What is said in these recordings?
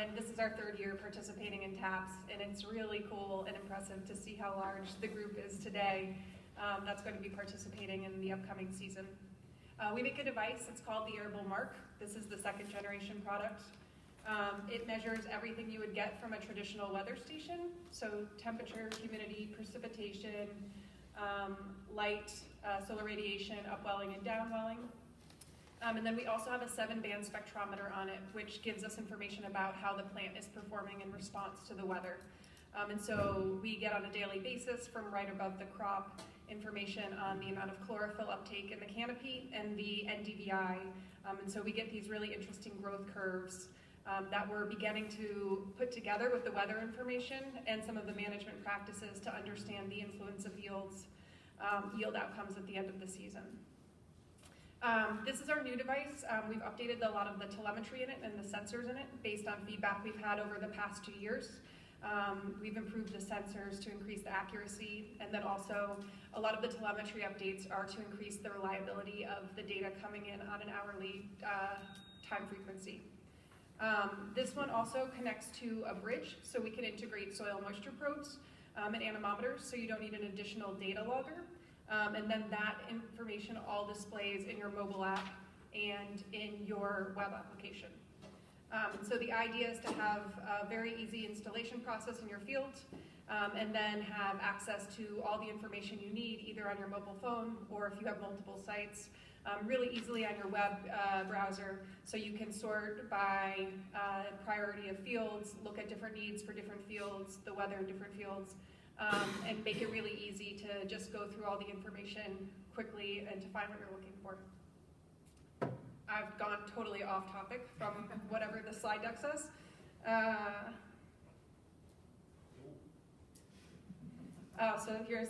and this is our third year participating in TAPS, and it's really cool and impressive to see how large the group is today that's going to be participating in the upcoming season. We make a device, it's called the Arable Mark. This is the second generation product. It measures everything you would get from a traditional weather station, so temperature, humidity, precipitation, light, solar radiation, upwelling and downwelling. And then we also have a 7-band spectrometer on it, which gives us information about how the plant is performing in response to the weather. And so we get on a daily basis from right above the crop information on the amount of chlorophyll uptake in the canopy and the NDVI. And so we get these really interesting growth curves that we're beginning to put together with the weather information and some of the management practices to understand the influence of yield outcomes at the end of the season. This is our new device. We've updated a lot of the telemetry in it and the sensors in it based on feedback we've had over the past 2 years. We've improved the sensors to increase the accuracy, and then also a lot of the telemetry updates are to increase the reliability of the data coming in on an hourly time frequency. This one also connects to a bridge, so we can integrate soil moisture probes and anemometers, so you don't need an additional data logger. And then that information all displays in your mobile app and in your web application. So the idea is to have a very easy installation process in your field, and then have access to all the information you need either on your mobile phone or if you have multiple sites, really easily on your web browser, so you can sort by priority of fields, look at different needs for different fields, the weather in different fields, and make it really easy to just go through all the information quickly and to find what you're looking for. I've gone totally off topic from whatever the slide deck says. So here's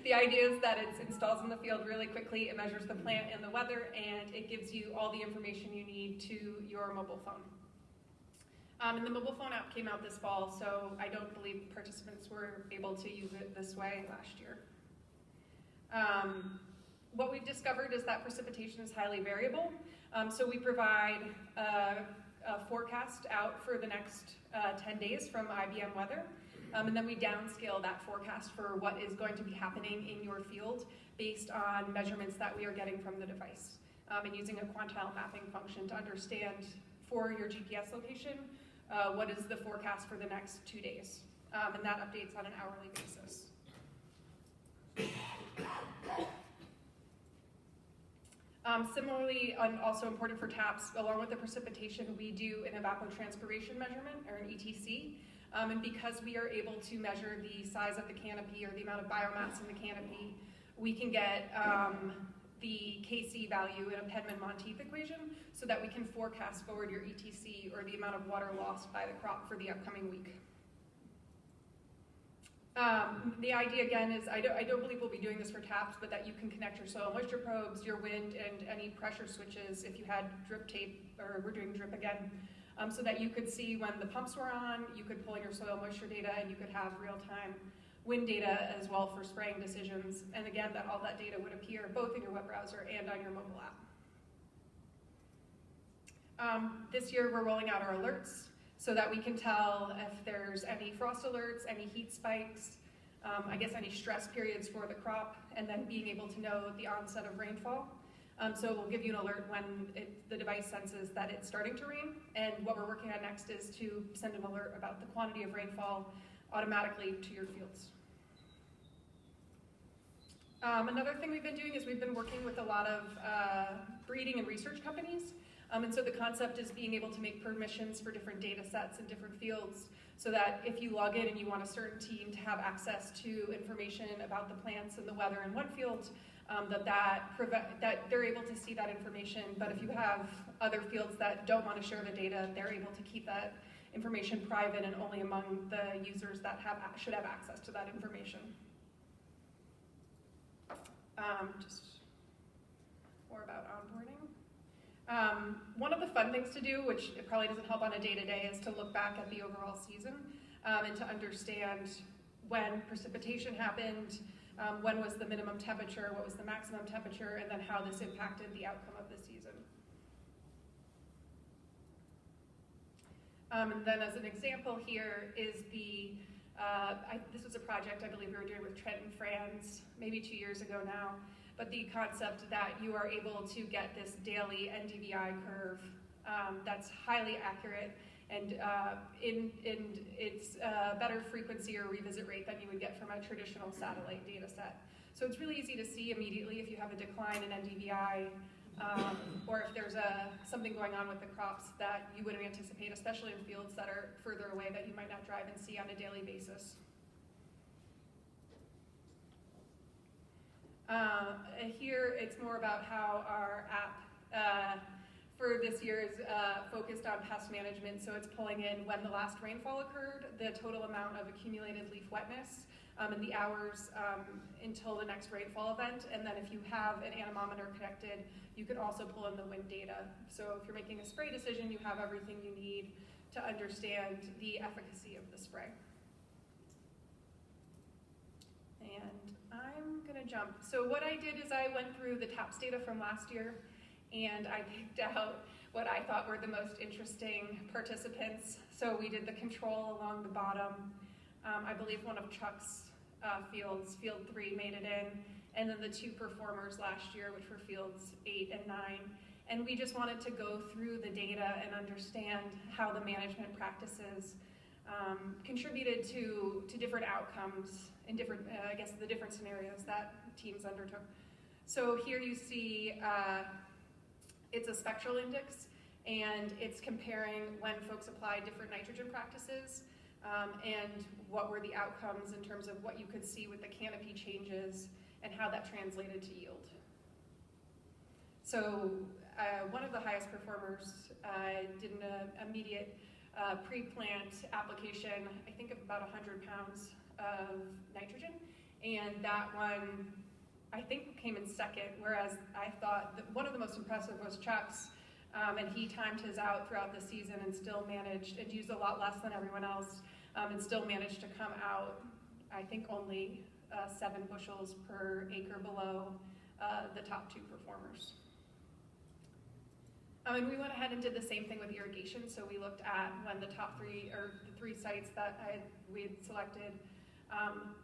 the idea is that it installs in the field really quickly, it measures the plant and the weather, and it gives you all the information you need to your mobile phone. And the mobile phone app came out this fall, so I don't believe participants were able to use it this way last year. What we've discovered is that precipitation is highly variable. So we provide a forecast out for the next 10 days from IBM Weather. And then we downscale that forecast for what is going to be happening in your field based on measurements that we are getting from the device. And using a quantile mapping function to understand for your GPS location, what is the forecast for the next 2 days. And that updates on an hourly basis. Similarly, and also important for TAPS, along with the precipitation, we do an evapotranspiration measurement, or an ETC. And because we are able to measure the size of the canopy or the amount of biomass in the canopy, we can get the KC value in a Pedman-Monteith equation so that we can forecast forward your ETC or the amount of water lost by the crop for the upcoming week. The idea again is, I don't believe we'll be doing this for TAPS, but that you can connect your soil moisture probes, your wind, and any pressure switches if you had drip tape, or we're doing drip again, so that you could see when the pumps were on, you could pull in your soil moisture data, and you could have real-time wind data as well for spraying decisions. And again, that all that data would appear both in your web browser and on your mobile app. This year we're rolling out our alerts so that we can tell if there's any frost alerts, any heat spikes, I guess any stress periods for the crop, and then being able to know the onset of rainfall. So we'll give you an alert when the device senses that it's starting to rain, and what we're working on next is to send an alert about the quantity of rainfall automatically to your fields. Another thing we've been doing is we've been working with a lot of breeding and research companies. And so the concept is being able to make permissions for different data sets in different fields, so that if you log in and you want a certain team to have access to information about the plants and the weather in one field, that they're able to see that information. But if you have other fields that don't want to share the data, they're able to keep that information private and only among the users that should have access to that information. Just more about onboarding. One of the fun things to do, which it probably doesn't help on a day-to-day, is to look back at the overall season and to understand when precipitation happened, when was the minimum temperature, what was the maximum temperature, and then how this impacted the outcome of the season. And then as an example here is the, this was a project I believe we were doing with Trent and Franz maybe 2 years ago now, but the concept that you are able to get this daily NDVI curve that's highly accurate and it's better frequency or revisit rate than you would get from a traditional satellite data set. So it's really easy to see immediately if you have a decline in NDVI or if there's something going on with the crops that you wouldn't anticipate, especially in fields that are further away that you might not drive and see on a daily basis. Here it's more about how our app for this year is focused on pest management, so it's pulling in when the last rainfall occurred, the total amount of accumulated leaf wetness, and the hours until the next rainfall event, and then if you have an anemometer connected, you can also pull in the wind data. So if you're making a spray decision, you have everything you need to understand the efficacy of the spray. And I'm gonna jump. So what I did is I went through the TAPS data from last year, and I picked out what I thought were the most interesting participants. So we did the control along the bottom. I believe one of Chuck's fields, field 3, made it in, and then the 2 performers last year, which were fields 8 and 9. And we just wanted to go through the data and understand how the management practices contributed to different outcomes in different, I guess, the different scenarios that teams undertook. So here you see it's a spectral index, and it's comparing when folks applied different nitrogen practices and what were the outcomes in terms of what you could see with the canopy changes and how that translated to yield. So one of the highest performers did an immediate pre-plant application, I think of about 100 pounds of nitrogen, and that one I think came in second, whereas I thought that one of the most impressive was Chuck's, and he timed his out throughout the season and still managed, and used a lot less than everyone else, and still managed to come out, I think only 7 bushels per acre below the top 2 performers. And we went ahead and did the same thing with irrigation, so we looked at when the top 3, or the 3 sites that we had selected,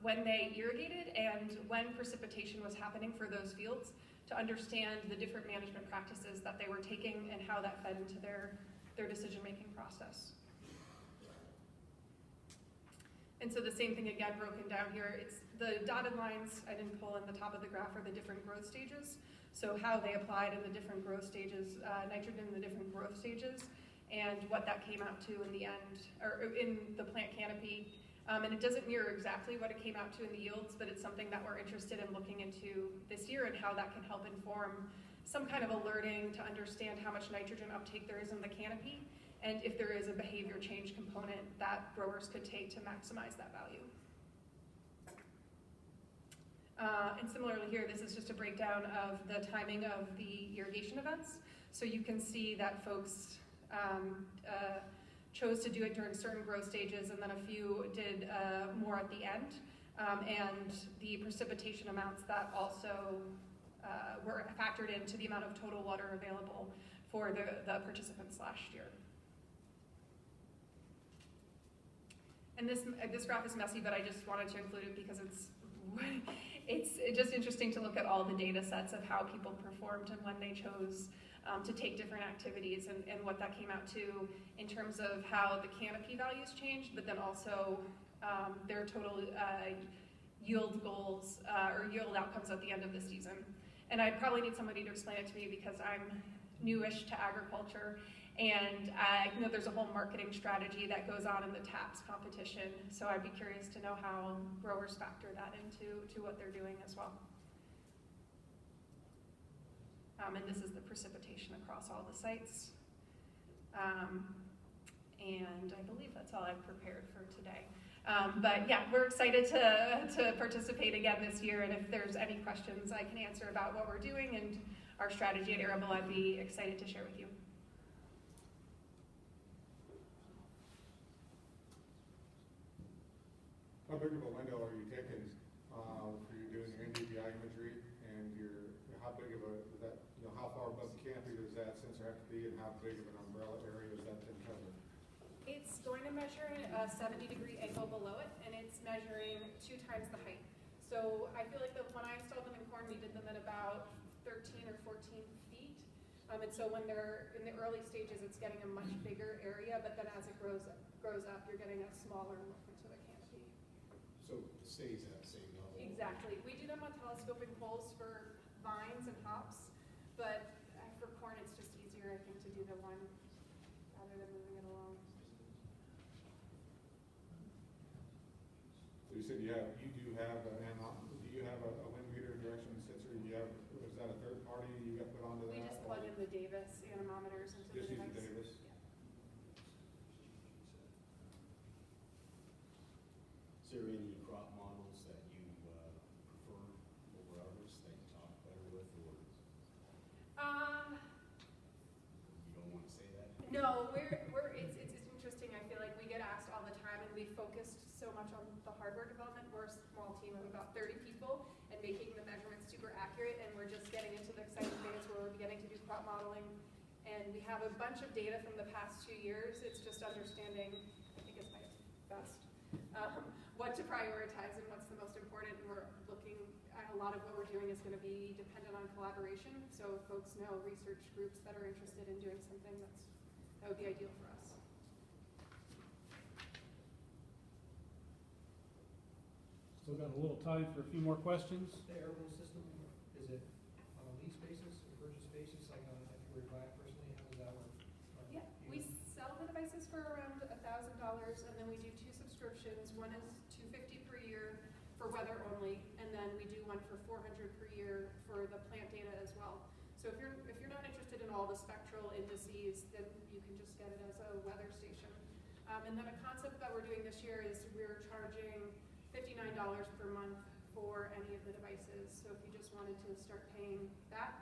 when they irrigated and when precipitation was happening for those fields, to understand the different management practices that they were taking and how that fed into their decision-making process. And so the same thing again broken down here. It's the dotted lines I didn't pull in the top of the graph are the different growth stages. So how they applied in the different growth stages, nitrogen in the different growth stages, and what that came out to in the end, or in the plant canopy. And it doesn't mirror exactly what it came out to in the yields, but it's something that we're interested in looking into this year and how that can help inform some kind of alerting to understand how much nitrogen uptake there is in the canopy, and if there is a behavior change component that growers could take to maximize that value. And similarly here, this is just a breakdown of the timing of the irrigation events. So you can see that folks chose to do it during certain growth stages, and then a few did more at the end. And the precipitation amounts that also were factored into the amount of total water available for the participants last year. And this graph is messy, but I just wanted to include it because it's just interesting to look at all the data sets of how people performed and when they chose to take different activities and what that came out to in terms of how the canopy values changed, but then also their total yield goals or yield outcomes at the end of the season. And I probably need somebody to explain it to me because I'm newish to agriculture, and I know there's a whole marketing strategy that goes on in the TAPS competition, so I'd be curious to know how growers factor that into what they're doing as well. And this is the precipitation across all the sites. And I believe that's all I've prepared for today. But yeah, we're excited to participate again this year, and if there's any questions I can answer about what we're doing and our strategy at Arable, I'd be excited to share with you. How big of a window are you taking for you doing your NDVI imagery, and how big of a, is that, how far above the canopy does that sensor have to be, and how big of an umbrella area is that to cover? It's a 70-degree angle below it, and it's measuring 2 times the height. So I feel like when I installed them in corn, we did them at about 13 or 14 feet. And so when they're in the early stages, it's getting a much bigger area, but then as it grows up, you're getting a smaller look into the canopy. So it stays at the same level? Exactly. We do them on telescoping poles for vines and hops, but for corn, it's just easier, I think, to do the one rather than moving it along. So you said do you have a wind meter direction sensor, is that a third party you got put onto that? We just plug in the Davis anemometers into Just the use device. the Davis? Yeah. Is there any crop models that you prefer over others that you talk better with, or you don't want to say that? No, it's interesting. I feel like we get asked all the time, and we focused so much on the hardware development. We're a small team of about 30 people, and making the measurements super accurate, and we're just getting into the exciting phase where we're beginning to do crop modeling. And we have a bunch of data from the past 2 years. It's just understanding, I think it's my best, what to prioritize and what's the most important. And we're looking at a lot of what we're doing is going to be dependent on collaboration. So if folks know research groups that are interested in doing something, that would be ideal for us. Still got a little time for a few more questions. The Arable system, is it on a lease basis or purchase basis, like on, if you were to buy it personally, how does that work? Yeah, we sell the devices for around $1,000, and then we do 2 subscriptions. One is $250 per year for weather only, and then we do one for $400 per year for the plant data as well. So if you're not interested in all the spectral indices, then you can just get it as a weather station. And then a concept that we're doing this year is we're charging $59 per month for any of the devices. So if you just wanted to start paying that,